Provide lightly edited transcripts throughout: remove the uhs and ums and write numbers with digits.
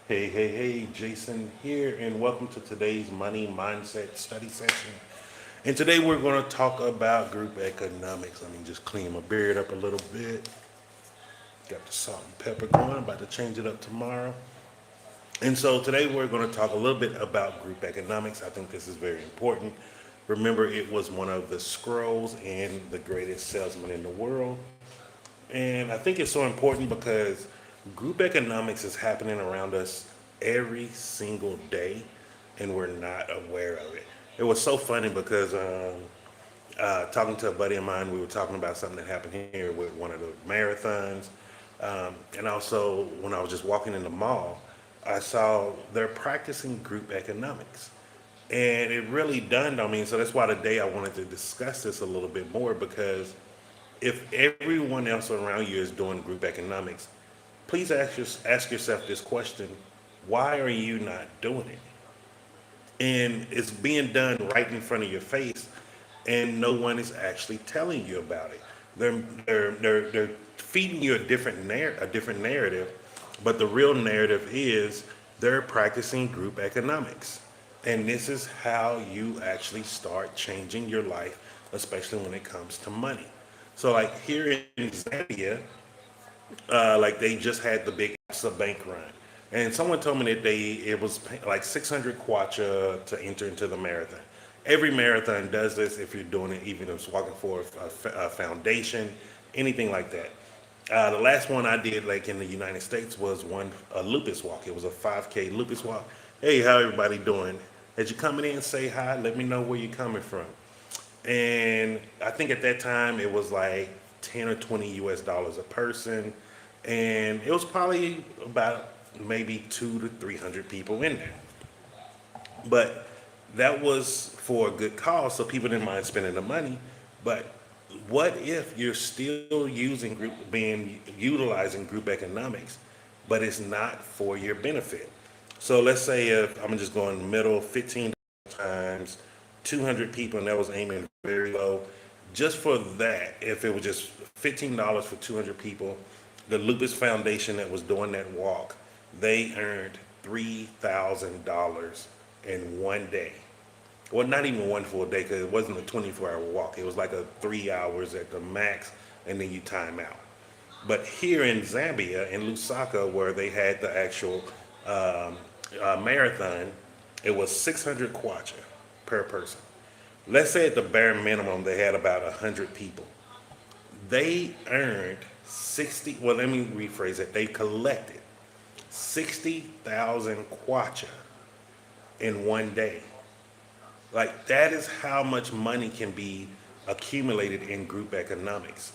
Hey, Jason here, and welcome to today's money mindset study session. And today we're going to talk about group economics. Let me just clean my beard up a little bit. Got the salt and pepper going, about to change it up tomorrow. And so today we're going to talk a little bit about group economics. I think this is very important. Remember, it was one of the scrolls and the greatest salesman in the world. And I think it's so important because group economics is happening around us every single day, and we're not aware of it. It was so funny because talking to a buddy of mine, we were talking about something that happened here with one of the marathons. And also, when I was just walking in the mall, I saw they're practicing group economics. And it really dawned on me. So that's why today I wanted to discuss this a little bit more because if everyone else around you is doing group economics, please ask yourself this question: why are you not doing it? And it's being done right in front of your face, and no one is actually telling you about it. They're feeding you a different narrative, but the real narrative is they're practicing group economics, and this is how you actually start changing your life, especially when it comes to money. So, like here in Zambia, like they just had the big APSA bank run, and someone told me that it was like 600 kwacha to enter into the marathon. Every marathon does this if you're doing it, even if it's walking for a foundation, anything like that. The last one I did, like in the United States, was a lupus walk. It was a 5K lupus walk. Hey, how everybody doing? As you coming in, say hi. Let me know where you're coming from. And I think at that time it was like 10 or 20 US dollars a person, and it was probably about maybe 2 to 300 people in there. But that was for a good cause, so people didn't mind spending the money. But what if you're still utilizing group economics, but it's not for your benefit? So let's say if I'm just going middle, 15 times 200 people, and that was aiming very low. Just for that, if it was just $15 for 200 people, the Lupus Foundation that was doing that walk, they earned $3,000 in one day. Well, not even one full day because it wasn't a 24-hour walk. It was like a 3 hours at the max, and then you time out. But here in Zambia, in Lusaka, where they had the actual um, marathon, it was 600 kwacha per person. Let's say at the bare minimum they had about 100 people. They earned 60, well, let me rephrase it. They collected 60,000 kwacha in one day. Like, that is how much money can be accumulated in group economics.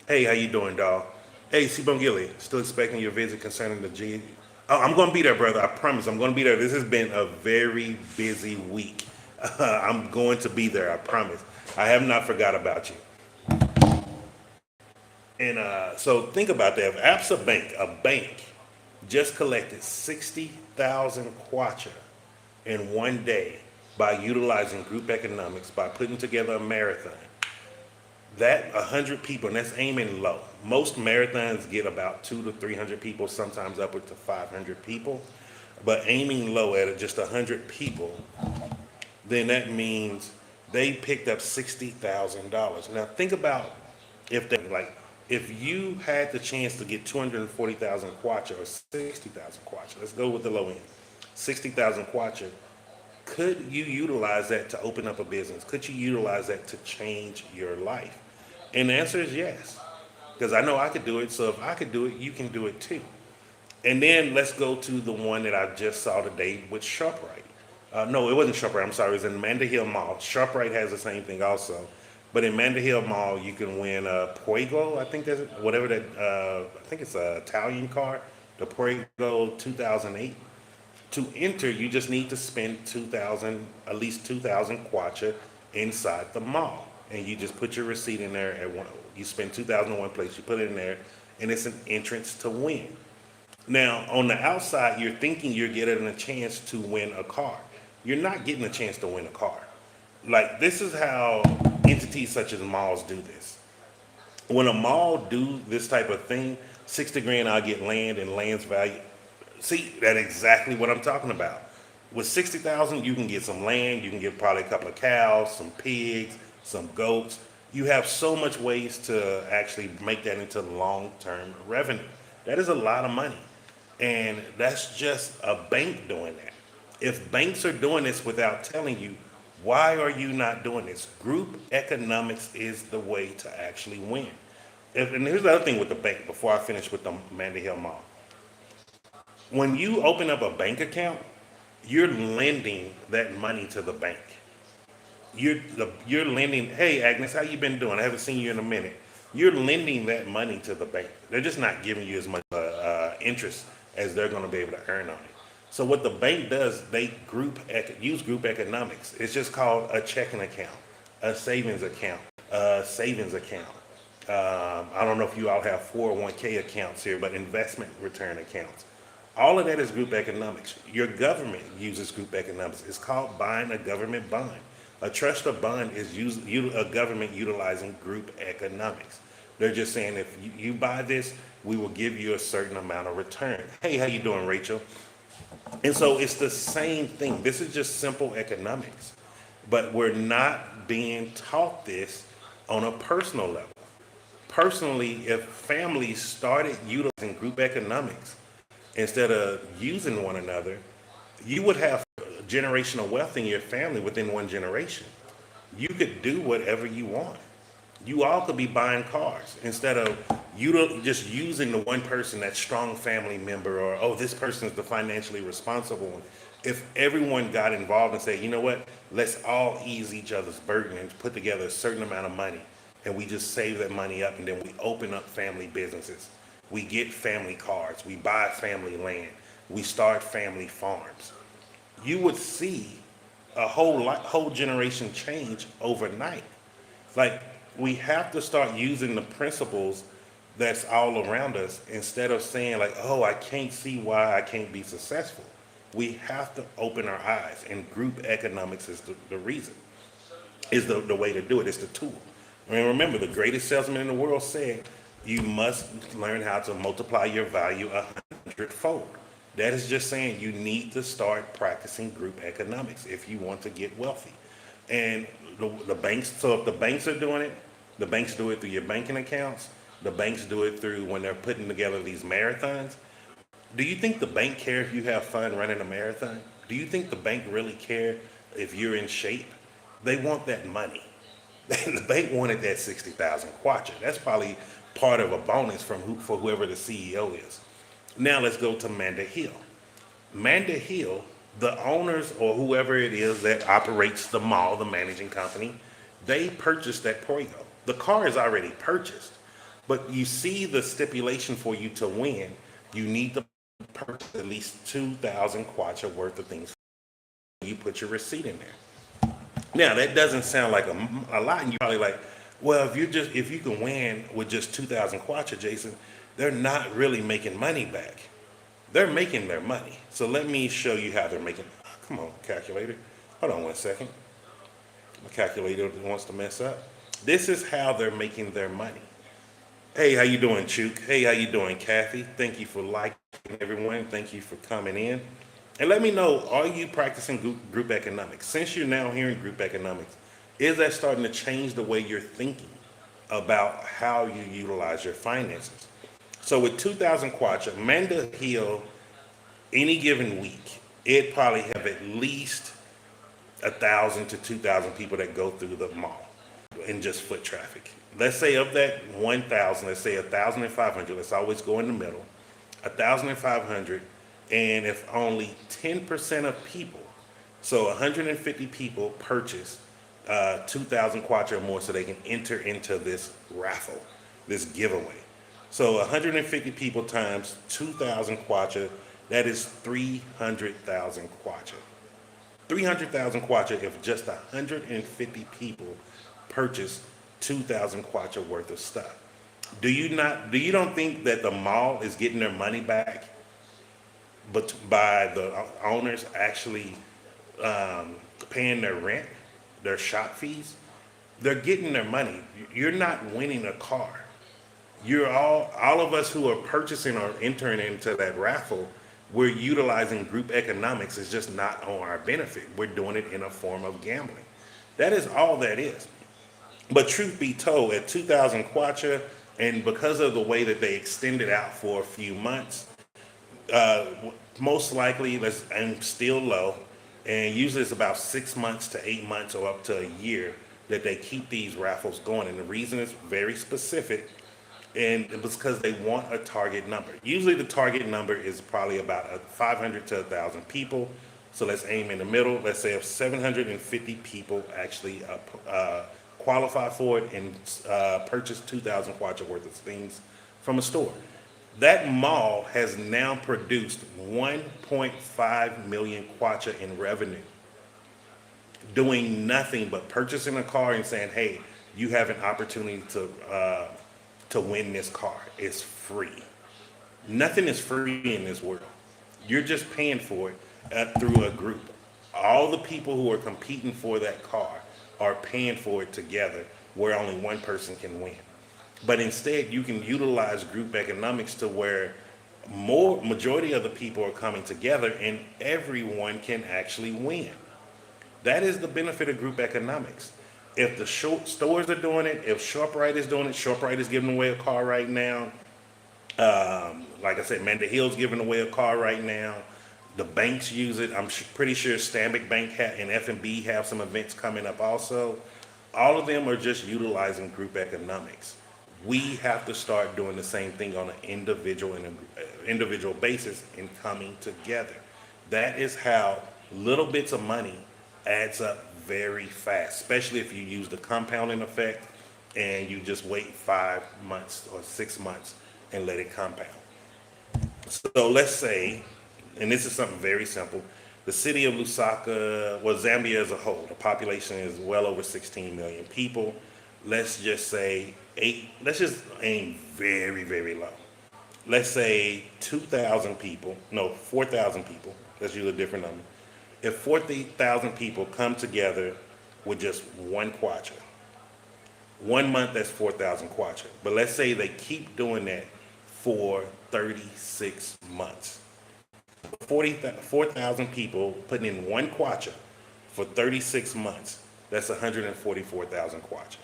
Hey, how you doing, dog? Hey, C. Gilly, still expecting your visit concerning the G. Oh, I'm going to be there, brother. I promise. I'm going to be there. This has been a very busy week. I'm going to be there. I promise. I have not forgot about you. And so think about that. If APSA Bank, a bank, just collected 60,000 kwacha in one day by utilizing group economics, by putting together a marathon, that 100 people, and that's aiming low. Most marathons get about 2 to 300 people, sometimes upward to 500 people. But aiming low at just 100 people, then that means they picked up $60,000. Now think about if you had the chance to get 240,000 kwacha or 60,000 kwacha. Let's go with the low end. 60,000 kwacha. Could you utilize that to open up a business? Could you utilize that to change your life? And the answer is yes, because I know I could do it. So if I could do it, you can do it too. And then let's go to the one that I just saw today with ShopRite. No, it wasn't ShopRite. I'm sorry. It was in Manda Hill Mall. ShopRite has the same thing also. But in Manda Hill Mall, you can win a Puego. I think that's whatever that. I think it's an Italian car. The Puego 2008. To enter, you just need to spend 2,000, at least 2,000 kwacha inside the mall, and you just put your receipt in there. At one, you spend 2,000 in one place. You put it in there, and it's an entrance to win. Now, on the outside, you're thinking you're getting a chance to win a car. You're not getting a chance to win a car. Like, this is how entities such as malls do this. When a mall do this type of thing, 60 grand I'll get land, and land's value See, that's exactly what I'm talking about. With 60,000, you can get some land, you can get probably a couple of cows, some pigs, some goats. You have so much ways to actually make that into long-term revenue. That is a lot of money. And that's just a bank doing that. If banks are doing this without telling you, why are you not doing this? Group economics is the way to actually win. And here's the other thing with the bank before I finish with the Mandy Hill Mall. When you open up a bank account, you're lending that money to the bank. You're lending. Hey Agnes, how you been doing? I haven't seen you in a minute. You're lending that money to the bank. They're just not giving you as much interest as they're going to be able to earn on it. So what the bank does, they use group economics. It's just called a checking account, a savings account, a savings account. I don't know if you all have 401k accounts here, but investment return accounts. All of that is group economics. Your government uses group economics. It's called buying a government bond. A trust or bond is a government utilizing group economics. They're just saying if you buy this, we will give you a certain amount of return. Hey, how you doing, Rachel? And so it's the same thing. This is just simple economics. But we're not being taught this on a personal level. Personally, if families started utilizing group economics instead of using one another, you would have generational wealth in your family within one generation. You could do whatever you want. You all could be buying cars instead of just using the one person, that strong family member, or oh, this person is the financially responsible one. If everyone got involved and said, you know what, let's all ease each other's burden and put together a certain amount of money, and we just save that money up, and then we open up family businesses. We get family cars, we buy family land, we start family farms. You would see a whole generation change overnight. Like, we have to start using the principles that's all around us instead of saying like, oh, I can't see why I can't be successful. We have to open our eyes, and group economics is the reason, is the way to do it. It's the tool. I mean, remember, the greatest salesman in the world said, you must learn how to multiply your value 100-fold. That is just saying you need to start practicing group economics if you want to get wealthy. And the banks, so if the banks are doing it, the banks do it through your banking accounts, the banks do it through when they're putting together these marathons. Do you think the bank care if you have fun running a marathon? Do you think the bank really care if you're in shape? They want that money. The bank wanted that 60,000 kwacha. That's probably part of a bonus for whoever the CEO is. Now let's go to Manda Hill. Manda Hill, the owners or whoever it is that operates the mall, the managing company, they purchased that Poigo. The car is already purchased, but you see the stipulation for you to win, you need to purchase at least 2,000 kwacha worth of things. You put your receipt in there. Now that doesn't sound like a lot, and you're probably like, well, if you can win with just 2,000 kwacha, Jason, they're not really making money back. They're making their money. So let me show you how they're making. Come on, calculator. Hold on one second. My calculator wants to mess up. This is how they're making their money. Hey, how you doing, Chook? Hey, how you doing, Kathy? Thank you for liking everyone. Thank you for coming in. And let me know, are you practicing group economics? Since you're now hearing group economics, is that starting to change the way you're thinking about how you utilize your finances? So with 2,000 kwacha, Manda Hill, any given week, it probably have at least 1,000 to 2,000 people that go through the mall in just foot traffic. Let's say of that 1,000, let's say 1,500, let's always go in the middle, 1,500, and if only 10% of people, so 150 people purchase 2,000 kwacha or more so they can enter into this raffle, this giveaway. So 150 people times 2,000 kwacha, that is 300,000 kwacha. 300,000 kwacha if just 150 people purchase 2,000 kwacha worth of stuff. Do you don't think that the mall is getting their money back, but by the owners actually paying their rent, their shop fees? They're getting their money. You're not winning a car. You're all of us who are purchasing or entering into that raffle, We're utilizing group economics. It's just not on our benefit. We're doing it in a form of gambling. That is all that is. But truth be told, at 2,000 kwacha, and because of the way that they extended out for a few months, uh, most likely, let's aim still low, and usually it's about 6 months to 8 months or up to a year that they keep these raffles going. And the reason is very specific, and it was because they want a target number. Usually, the target number is probably about 500 to 1,000 people. So let's aim in the middle. Let's say if 750 people actually qualify for it and purchase 2,000 kwacha worth of things from a store. That mall has now produced 1.5 million kwacha in revenue, doing nothing but purchasing a car and saying, "Hey, you have an opportunity to win this car. It's free." Nothing is free in this world. You're just paying for it through a group. All the people who are competing for that car are paying for it together, where only one person can win. But instead, you can utilize group economics to where more majority of the people are coming together and everyone can actually win. That is the benefit of group economics. If the stores are doing it, if ShopRite is doing it, ShopRite is giving away a car right now. Like I said, Manda Hill's giving away a car right now. The banks use it. I'm pretty sure Stanbic Bank and F&B have some events coming up also. All of them are just utilizing group economics. We have to start doing the same thing on an individual basis and coming together. That is how little bits of money adds up very fast, especially if you use the compounding effect and you just wait 5 months or 6 months and let it compound. So let's say, and this is something very simple, the city of Lusaka, well, Zambia as a whole, the population is well over 16 million people. Let's just say let's just aim very, very low. Let's say 2,000 people, no, 4,000 people, let's use a different number. If 40,000 people come together with just one kwacha, 1 month, that's 4,000 kwacha. But let's say they keep doing that for 36 months. 4,000 people putting in one kwacha for 36 months, that's 144,000 kwacha.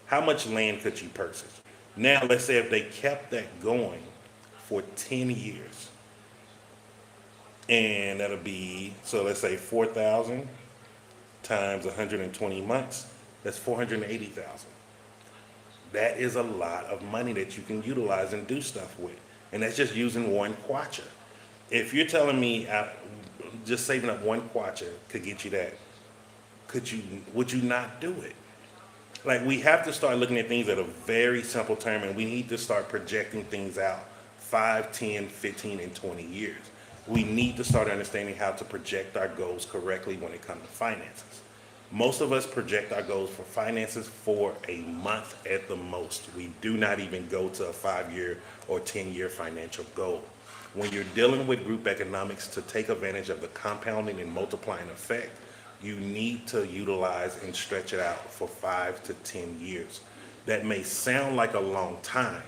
How much land could you purchase? Now, let's say if they kept that going for 10 years, and that'll be, so let's say 4,000 times 120 months, that's 480,000. That is a lot of money that you can utilize and do stuff with. And that's just using one kwacha. If you're telling me just saving up one kwacha could get you that, would you not do it? Like, we have to start looking at things at a very simple term, and we need to start projecting things out 5, 10, 15, and 20 years. We need to start understanding how to project our goals correctly when it comes to finances. Most of us project our goals for finances for a month at the most. We do not even go to a 5-year or 10-year financial goal. When you're dealing with group economics, to take advantage of the compounding and multiplying effect, you need to utilize and stretch it out for 5 to 10 years. That may sound like a long time,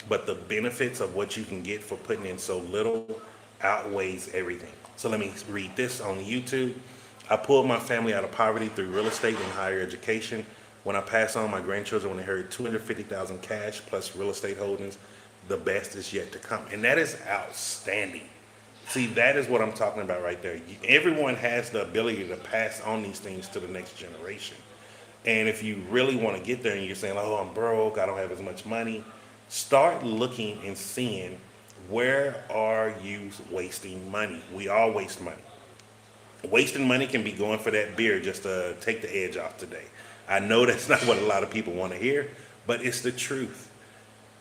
but the benefits of what you can get for putting in so little outweighs everything. So let me read this on YouTube. I pulled my family out of poverty through real estate and higher education. When I pass on my grandchildren, when they heard 250,000 cash plus real estate holdings, the best is yet to come. And that is outstanding. See, that is what I'm talking about right there. Everyone has the ability to pass on these things to the next generation. And if you really want to get there and you're saying, "Oh, I'm broke, I don't have as much money," start looking and seeing, where are you wasting money? We all waste money. Wasting money can be going for that beer just to take the edge off today. I know that's not what a lot of people want to hear, but it's the truth.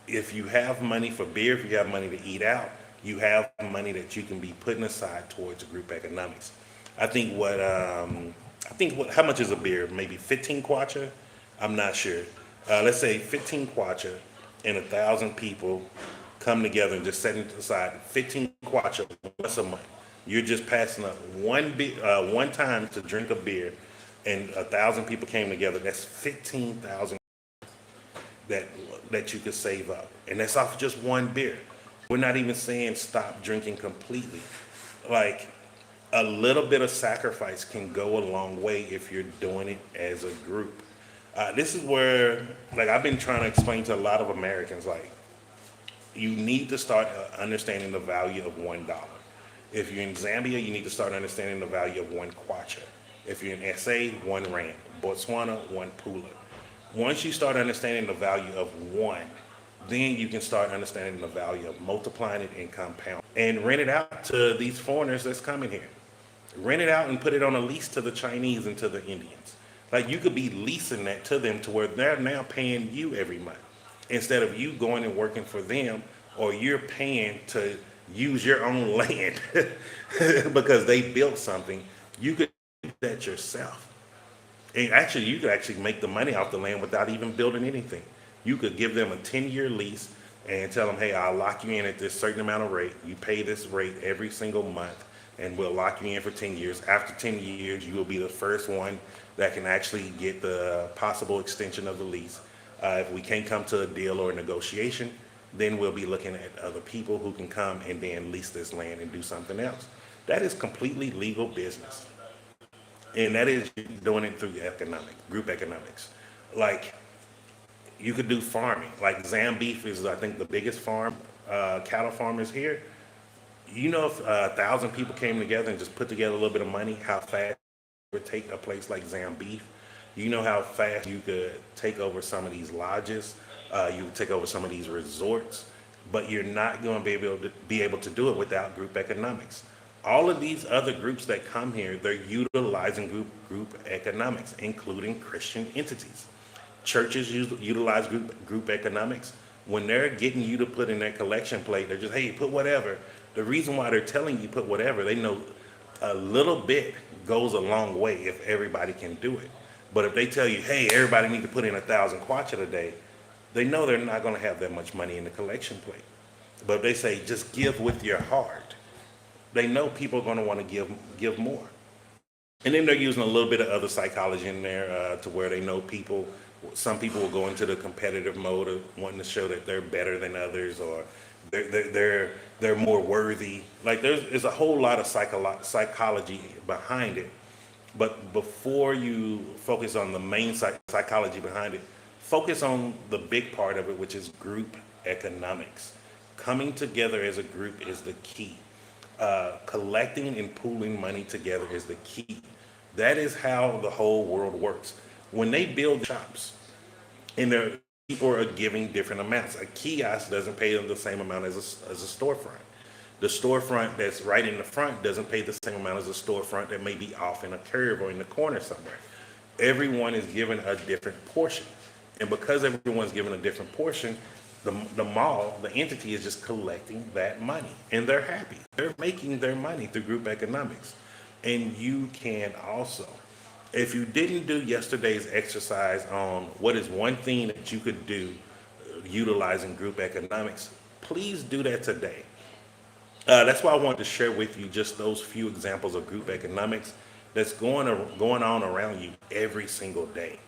If you have money for beer, if you have money to eat out, you have money that you can be putting aside towards group economics. I think how much is a beer? Maybe 15 kwacha? I'm not sure. Let's say 15 kwacha and 1,000 people come together and just setting aside 15 kwacha once a month. You're just passing up one time to drink a beer, and 1,000 people came together. That's 15,000 that you could save up, and that's off just one beer. We're not even saying stop drinking completely. Like a little bit of sacrifice can go a long way if you're doing it as a group. This is where, like, I've been trying to explain to a lot of Americans, like, you need to start understanding the value of $1. If you're in Zambia, you need to start understanding the value of one kwacha. If you're in SA, 1 rand. Botswana, 1 pula. Once you start understanding the value of one, then you can start understanding the value of multiplying it and compound and rent it out to these foreigners that's coming here. Rent it out and put it on a lease to the Chinese and to the Indians. Like you could be leasing that to them to where they're now paying you every month instead of you going and working for them, or you're paying to use your own land because they built something. You could do that yourself. And actually, you could actually make the money off the land without even building anything. You could give them a 10-year lease and tell them, hey, I'll lock you in at this certain amount of rate. You pay this rate every single month, and we'll lock you in for 10 years. After 10 years, you will be the first one that can actually get the possible extension of the lease. If we can't come to a deal or a negotiation, then we'll be looking at other people who can come and then lease this land and do something else. That is completely legal business. And that is doing it through group economics. Like you could do farming. Like Zambeef is, I think, the biggest cattle farmers here. You know, if 1,000 people came together and just put together a little bit of money, how fast it would take a place like Zambeef. You know how fast you could take over some of these lodges. You would take over some of these resorts, but you're not going to be able to do it without group economics. All of these other groups that come here, they're utilizing group economics, including Christian entities. Churches utilize group economics. When they're getting you to put in their collection plate, they're just, hey, put whatever. The reason why they're telling you put whatever, they know a little bit goes a long way if everybody can do it. But if they tell you, hey, everybody need to put in 1,000 kwacha today, they know they're not going to have that much money in the collection plate. But if they say, just give with your heart, they know people are going to want to give more. And then they're using a little bit of other psychology in there to where they know people. Some people will go into the competitive mode of wanting to show that they're better than others, or they're more worthy. Like there's a whole lot of psychology behind it. But before you focus on the main psychology behind it, focus on the big part of it, which is group economics. Coming together as a group is the key. Collecting and pooling money together is the key. That is how the whole world works. When they build shops and people are giving different amounts, a kiosk doesn't pay them the same amount as a storefront. The storefront that's right in the front doesn't pay the same amount as a storefront that may be off in a curve or in the corner somewhere. Everyone is given a different portion. And because everyone's given a different portion, the mall, the entity is just collecting that money. And they're happy. They're making their money through group economics. And you can also. If you didn't do yesterday's exercise on what is one thing that you could do utilizing group economics, please do that today. That's why I wanted to share with you just those few examples of group economics that's going on around you every single day.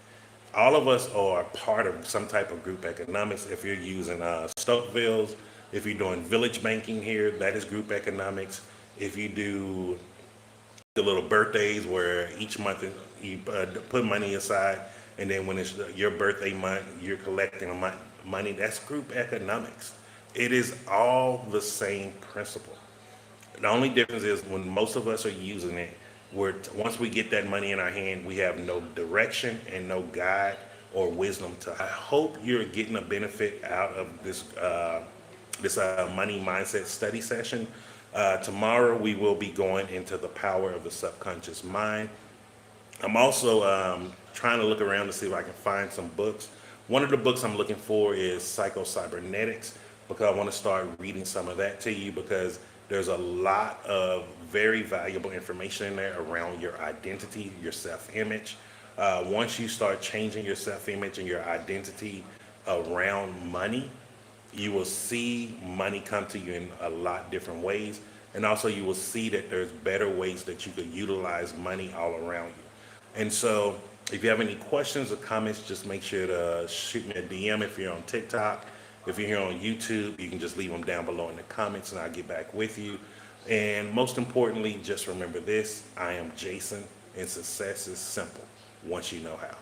All of us are part of some type of group economics. If you're using Stokevilles, if you're doing village banking here, that is group economics. If you do the little birthdays where each month you put money aside, and then when it's your birthday month, you're collecting money, that's group economics. It is all the same principle. The only difference is when most of us are using it, once we get that money in our hand, we have no direction and no guide or wisdom to. I hope you're getting a benefit out of this money mindset study session. Tomorrow we will be going into the power of the subconscious mind. I'm also trying to look around to see if I can find some books. One of the books I'm looking for is Psycho-Cybernetics, because I want to start reading some of that to you, because there's a lot of very valuable information in there around your identity, your self-image. Once you start changing your self-image and your identity around money, you will see money come to you in a lot different ways. And also you will see that there's better ways that you could utilize money all around you. And so if you have any questions or comments, just make sure to shoot me a DM. If you're on TikTok, if you're here on YouTube, you can just leave them down below in the comments and I'll get back with you. And most importantly, just remember this: I am Jason, and success is simple once you know how.